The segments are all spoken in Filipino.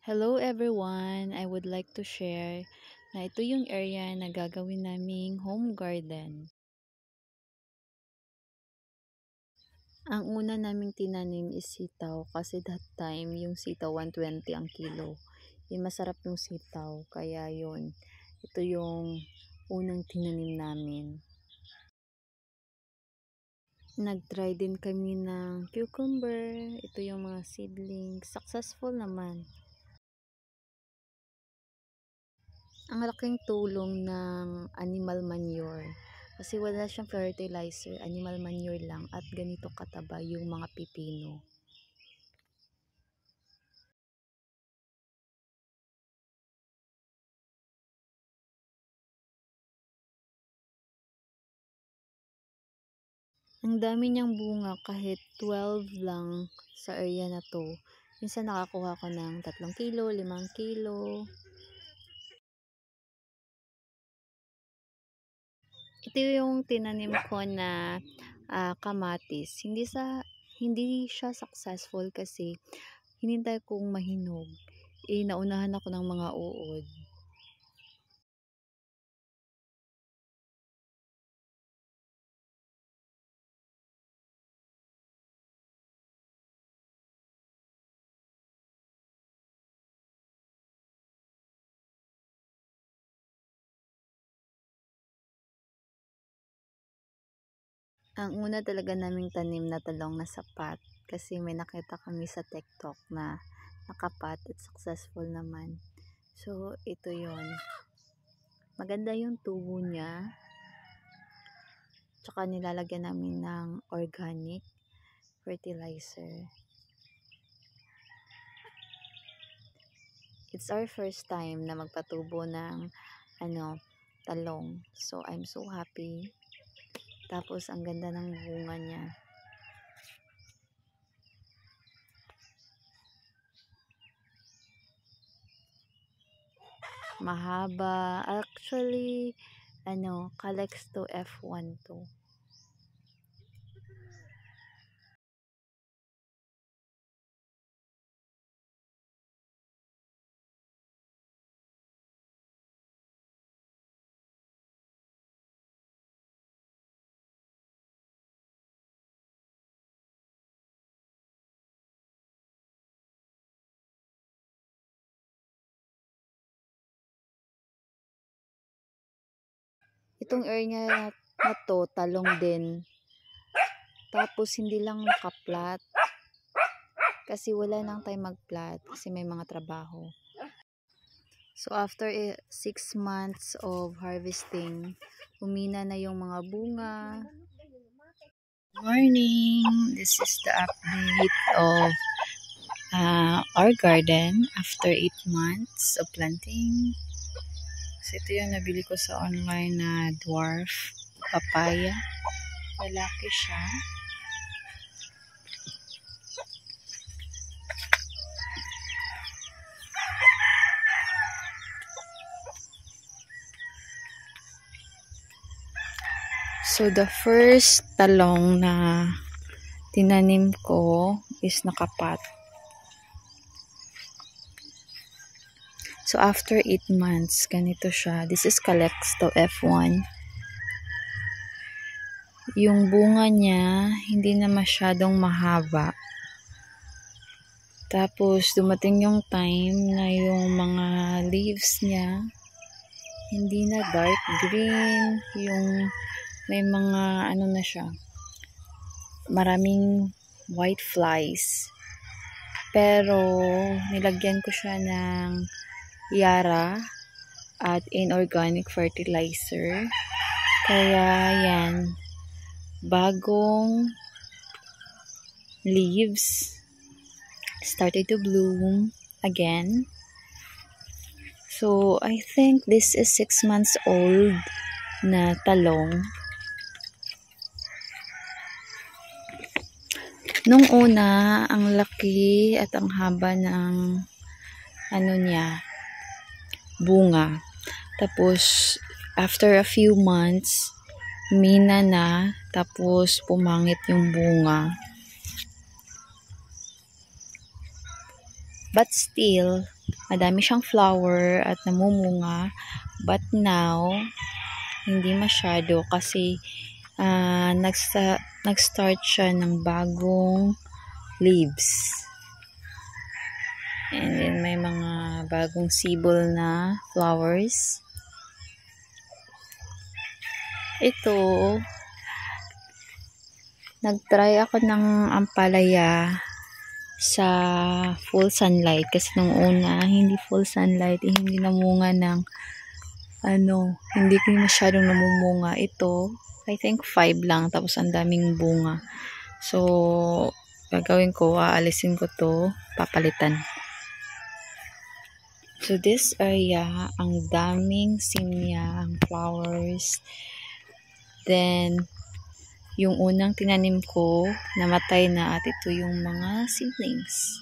Hello everyone! I would like to share na ito yung area na gagawin naming home garden. Ang una naming tinanim is sitaw kasi that time yung sitaw 120 ang kilo. Masarap yung sitaw kaya yun. Ito yung unang tinanim namin. Nag-try din kami ng cucumber. Ito yung mga seedlings. Successful naman. Ang laking tulong ng animal manure kasi wala siyang fertilizer, animal manure lang at ganito kataba yung mga pipino. Ang dami niyang bunga kahit 12 lang sa area na to. Minsan nakakuha ko ng 3 kilo, 5 kilo. Ito yung tinanim ko na kamatis. Hindi siya successful kasi hinintay kong mahinog. Naunahan ako ng mga uod. Ang una talaga naming tanim na talong na sapat kasi may nakita kami sa TikTok na nakapat at successful naman. So, ito yon. Maganda yung tubo niya. Tsaka nilalagyan namin ng organic fertilizer. It's our first time na magpatubo ng talong. So, I'm so happy. Tapos, ang ganda ng bunga niya. Mahaba. Actually, Calyx to F1 to. Itong area na to, talong din. Tapos, hindi lang nakaplat. Kasi wala nang time mag-plat. Kasi may mga trabaho. So, after 6 months of harvesting, umina na yung mga bunga. Morning! This is the update of our garden after 8 months of planting. So, ito yung nabili ko sa online na dwarf papaya. Lalaki siya. So, the first talong na tinanim ko is nakapat. So, after 8 months, ganito siya. This is Calyx to F1. Yung bunga niya, hindi na masyadong mahaba. Tapos, dumating yung time na yung mga leaves niya, hindi na dark green. Yung may mga, na siya, maraming white flies. Pero, nilagyan ko siya ng Yara at inorganic fertilizer. Kaya, yan. Bagong leaves started to bloom again. So, I think this is 6 months old na talong. Nung una, ang laki at ang haba ng bunga. Tapos, after a few months, mina na, tapos pumangit yung bunga. But still, madami siyang flower at namumunga. But now, hindi masyado kasi nag-start siya ng bagong leaves. And then may mga bagong sibol na flowers. Ito, nag-try ako ng ampalaya sa full sunlight kasi nung una hindi full sunlight, hindi namunga ng hindi ko masyadong namumunga. Ito I think 5 lang tapos ang daming bunga. So gagawin ko, aalisin ko to, papalitan. So this area, ang daming sinya, ang flowers. Then yung unang tinanim ko, namatay na at ito yung mga seedlings.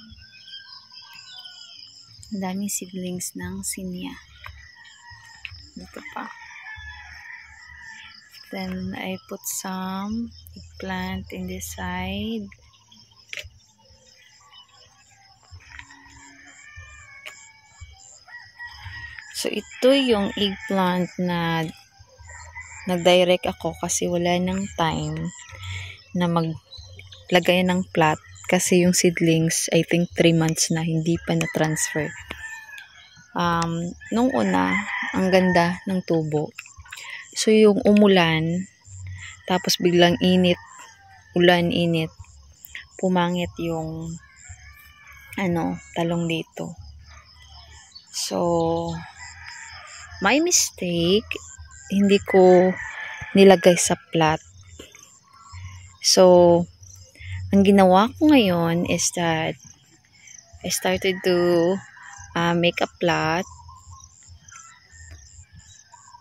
Ang daming seedlings ng sinya. Dito pa. Then I put some eggplant in this side. So ito yung eggplant na nag-direct ako kasi wala nang time na maglagay ng plot kasi yung seedlings I think 3 months na hindi pa na-transfer. Nung una, ang ganda ng tubo. So yung umulan, tapos biglang init, ulan, init, pumangit yung talong dito. So my mistake, hindi ko nilagay sa plot. So, ang ginawa ko ngayon is that I started to make a plot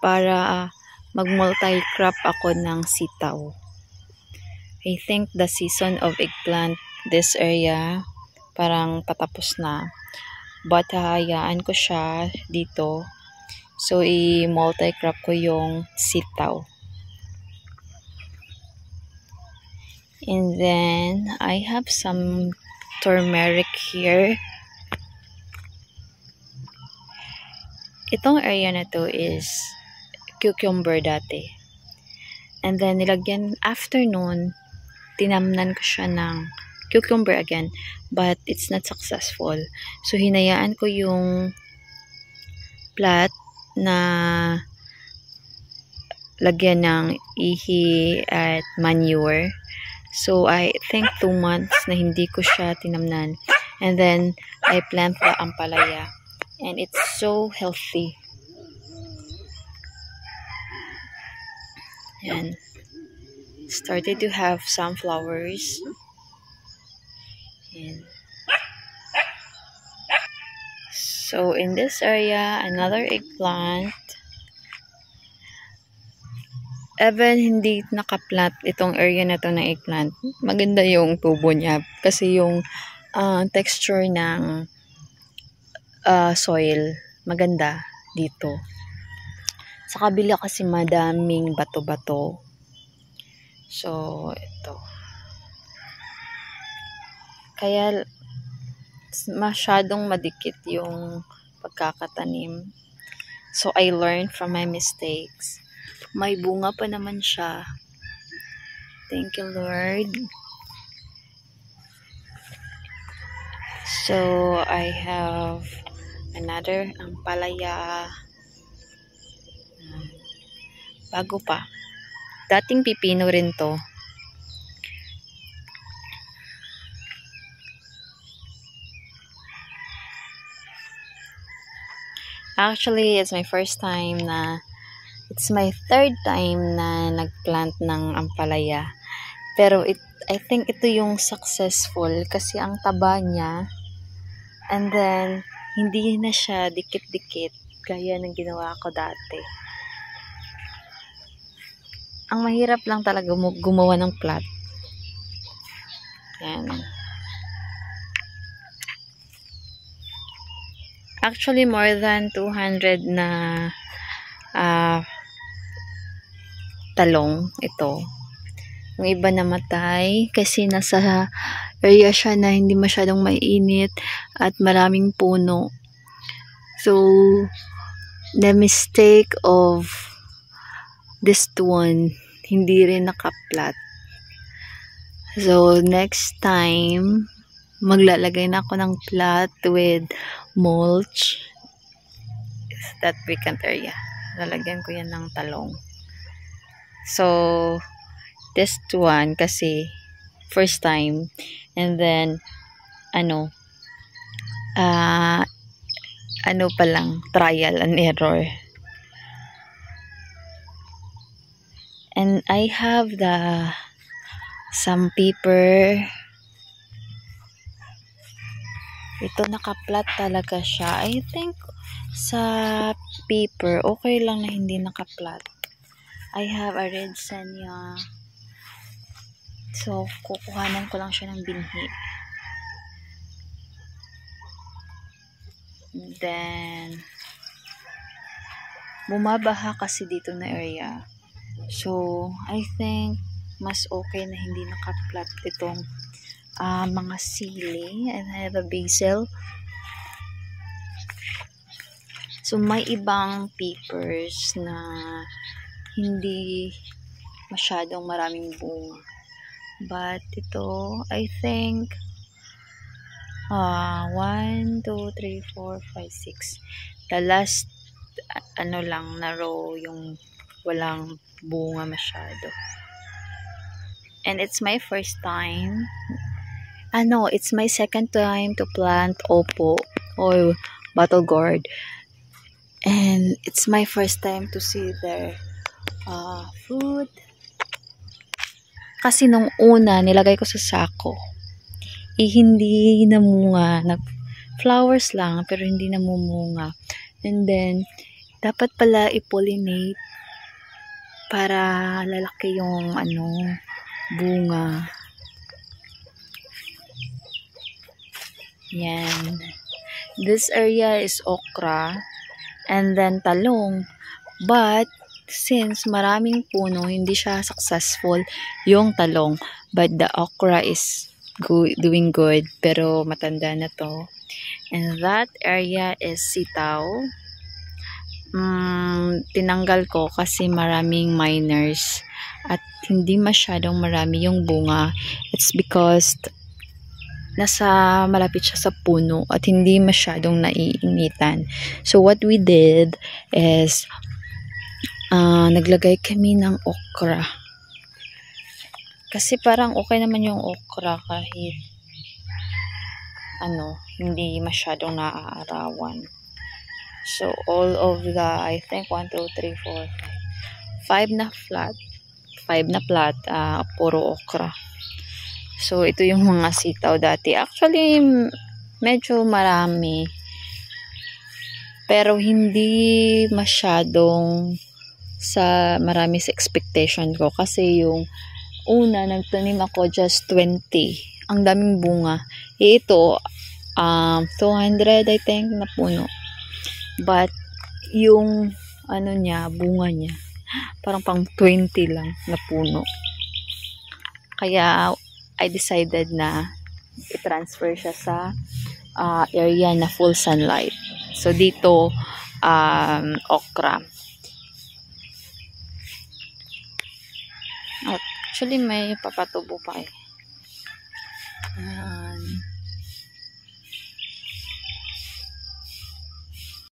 para mag-multi-crop ako ng sitaw. I think the season of eggplant this area parang patapos na. But hahayaan ko siya dito. So, i-multi-crop ko yung sitaw. And then, I have some turmeric here. Itong area na to is cucumber dati. And then, after nun, tinamnan ko siya ng cucumber again. But, it's not successful. So, hinayaan ko yung plot na lagyan ng ihi at manure. So, I think 2 months na hindi ko siya tinamnan. And then, I plant the ampalaya. And it's so healthy. Yan. Started to have some flowers. Yan. So, in this area, another eggplant. Even hindi nakaplant itong area na to ng eggplant, maganda yung tubo niya. Kasi yung texture ng soil, maganda dito. Sa kabila kasi madaming bato-bato. So, ito. Kaya masyadong madikit yung pagkakatanim. So, I learned from my mistakes. May bunga pa naman siya. Thank you, Lord. So, I have another ampalaya. Bago pa. Dating pipino rin to. Actually, it's my third time na nagplant ng ampalaya. Pero I think ito yung successful kasi ang taba niya. And then, hindi na siya dikit-dikit gaya ng ginawa ko dati. Ang mahirap lang talaga gumawa ng plot. Yan. Actually, more than 200 na talong ito. Yung iba namatay kasi nasa area siya na hindi masyadong mainit at maraming puno. So, the mistake of this one, hindi rin nakaplat. So, next time, maglalagay na ako ng plat with mulch. That vacant area. Lalagyan ko yan ng talong. So, this one kasi first time. And then, ano pa lang, trial and error. And I have some paper. Ito nakaplat talaga siya. I think sa paper, okay lang na hindi nakaplat. I have a red sanya. So, kukuhanan ko lang siya ng binhi. Then, bumabaha kasi dito na area. So, I think mas okay na hindi nakaplat itong mga sili. And I have a basil. So, may ibang papers na hindi masyadong maraming bunga. But ito, I think 1, 2, 3, 4, 5, 6. The last lang na row yung walang bunga masyado. And it's my first time. It's my second time to plant opo or bottle gourd. And it's my first time to see their fruit. Kasi nung una, nilagay ko sa sako. Hindi namunga. Flowers lang, pero hindi namumunga. And then, dapat pala i-pollinate para lalaki yung bunga. Yan. This area is okra and then talong. But, since maraming puno, hindi siya successful yung talong. But the okra is doing good, pero matanda na to. And that area is sitaw. Tinanggal ko kasi maraming miners at hindi masyadong marami yung bunga. It's because malapit siya sa puno at hindi masyadong naiinitan. So what we did is naglagay kami ng okra. Kasi parang okay naman yung okra kahit hindi masyadong naaarawan. So, all of I think 1, 2, 3, 4, 5 na flat. 5 na plat, puro okra. So, ito yung mga sitaw dati. Actually, medyo marami. Pero hindi masyadong marami sa expectation ko. Kasi yung una, nagtanim ako just 20. Ang daming bunga. Ito, 200 I think na puno. But, yung bunga niya, parang pang 20 lang na puno. Kaya, I decided na i-transfer siya sa area na full sunlight. So, dito, okra. Actually, may papatubo pa eh.